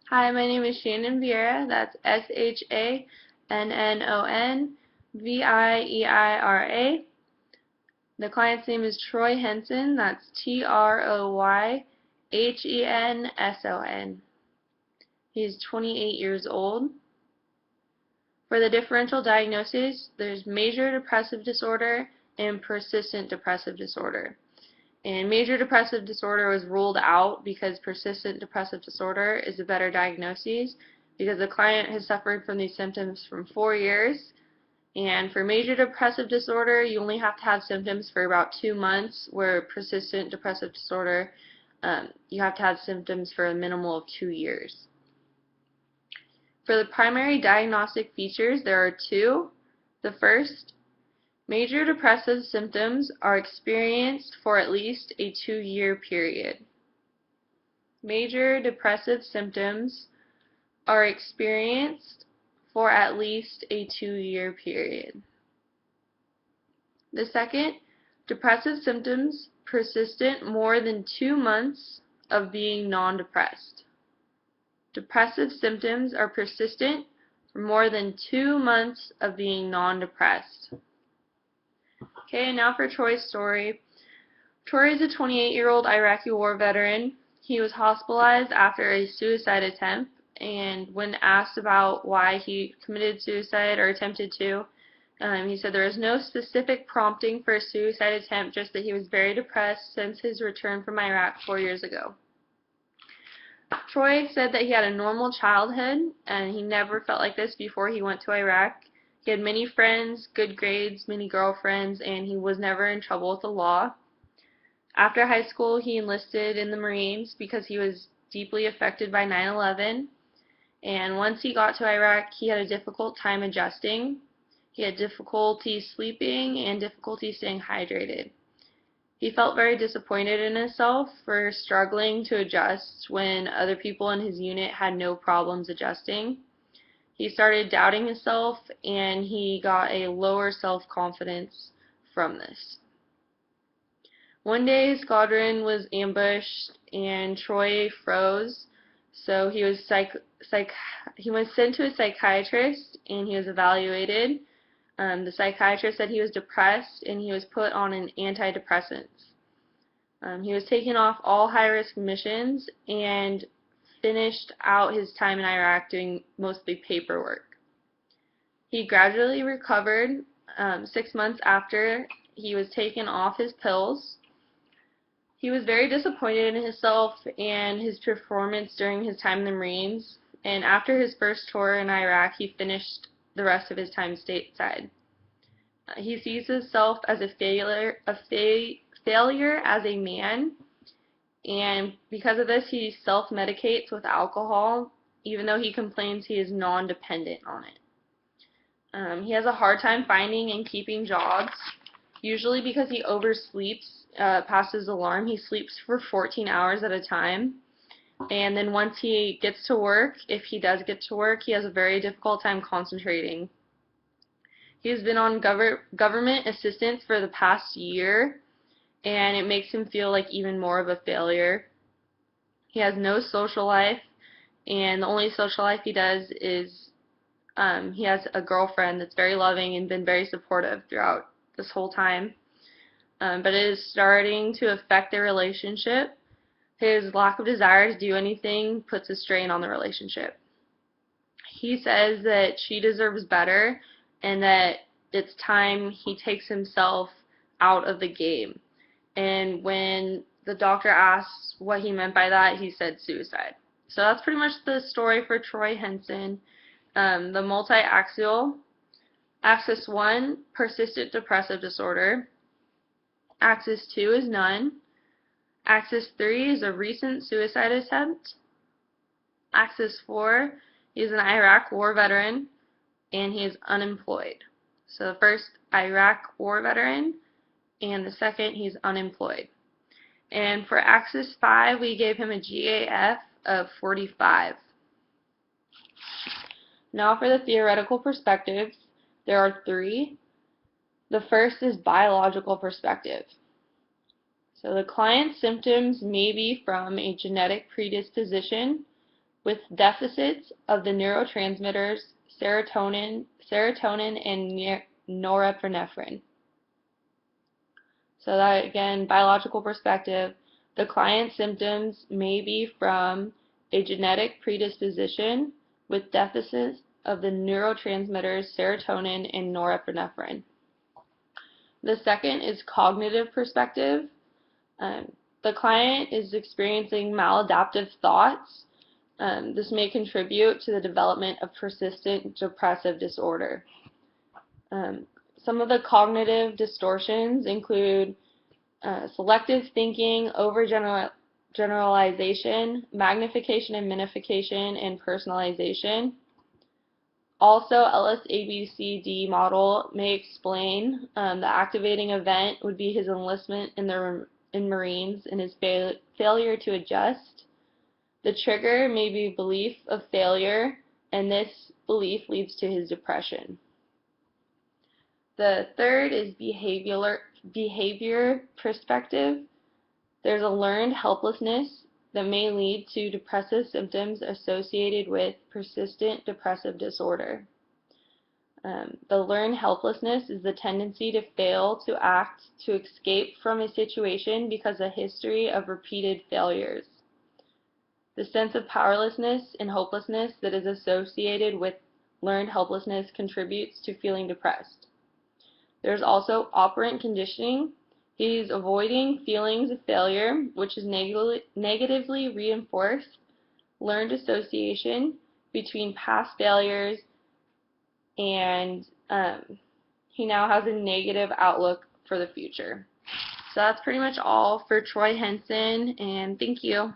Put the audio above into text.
Hi, my name is Shannon Vieira. That's Shannonvieira. The client's name is Troy Henson. That's Troyhenson. He's 28 years old. For the differential diagnosis, there's major depressive disorder and persistent depressive disorder. And major depressive disorder was ruled out because persistent depressive disorder is a better diagnosis because the client has suffered from these symptoms for 4 years. And for major depressive disorder, you only have to have symptoms for about 2 months, where persistent depressive disorder, you have to have symptoms for a minimal of 2 years. For the primary diagnostic features, there are two. The first, major depressive symptoms are experienced for at least a 2-year period. Major depressive symptoms are experienced for at least a 2-year period. The second, depressive symptoms persistent more than 2 months of being non-depressed. Depressive symptoms are persistent for more than 2 months of being non-depressed. Okay, now for Troy's story. Troy is a 28-year-old Iraqi war veteran. He was hospitalized after a suicide attempt, and when asked about why he committed suicide or attempted to, he said there was no specific prompting for a suicide attempt, just that he was very depressed since his return from Iraq 4 years ago. Troy said that he had a normal childhood, and he never felt like this before he went to Iraq. He had many friends, good grades, many girlfriends, and he was never in trouble with the law. After high school, he enlisted in the Marines because he was deeply affected by 9/11. And once he got to Iraq, he had a difficult time adjusting. He had difficulty sleeping and difficulty staying hydrated. He felt very disappointed in himself for struggling to adjust when other people in his unit had no problems adjusting. He started doubting himself, and he got a lower self-confidence from this. One day his squadron was ambushed and Troy froze, so he was sent to a psychiatrist and he was evaluated. The psychiatrist said he was depressed and he was put on an antidepressants. He was taken off all high-risk missions and finished out his time in Iraq doing mostly paperwork. He gradually recovered 6 months after he was taken off his pills. He was very disappointed in himself and his performance during his time in the Marines, and after his first tour in Iraq, he finished the rest of his time stateside. He sees himself as a failure as a man, and because of this, he self-medicates with alcohol, even though he complains he is non-dependent on it. He has a hard time finding and keeping jobs, usually because he oversleeps past his alarm. He sleeps for 14 hours at a time, and then once he gets to work, if he does get to work, he has a very difficult time concentrating. He's been on government assistance for the past year, and it makes him feel like even more of a failure. He has no social life, and the only social life he does is he has a girlfriend that's very loving and been very supportive throughout this whole time. But it is starting to affect their relationship. His lack of desire to do anything puts a strain on the relationship. He says that she deserves better and that it's time he takes himself out of the game. And when the doctor asked what he meant by that, he said suicide. So that's pretty much the story for Troy Henson. The multi-axial. Axis 1, persistent depressive disorder. Axis 2 is none. Axis 3 is a recent suicide attempt. Axis 4, he is an Iraq war veteran, and he is unemployed. So the first, Iraq war veteran, and the second, he's unemployed. And for Axis 5, we gave him a GAF of 45. Now for the theoretical perspectives, there are 3. The first is biological perspective. So the client's symptoms may be from a genetic predisposition with deficits of the neurotransmitters serotonin and norepinephrine. So that, again, biological perspective, the client's symptoms may be from a genetic predisposition with deficits of the neurotransmitters serotonin and norepinephrine. The second is cognitive perspective. The client is experiencing maladaptive thoughts. This may contribute to the development of persistent depressive disorder. Some of the cognitive distortions include selective thinking, overgeneralization, magnification and minification, and personalization. Also, LS-ABCD model may explain the activating event would be his enlistment in Marines and his failure to adjust. The trigger may be belief of failure, and this belief leads to his depression. The third is behavior perspective. There's a learned helplessness that may lead to depressive symptoms associated with persistent depressive disorder. The learned helplessness is the tendency to fail to act to escape from a situation because of a history of repeated failures. The sense of powerlessness and hopelessness that is associated with learned helplessness contributes to feeling depressed. There's also operant conditioning. He's avoiding feelings of failure, which is negatively reinforced learned association between past failures, and he now has a negative outlook for the future. So that's pretty much all for Troy Henson, and thank you.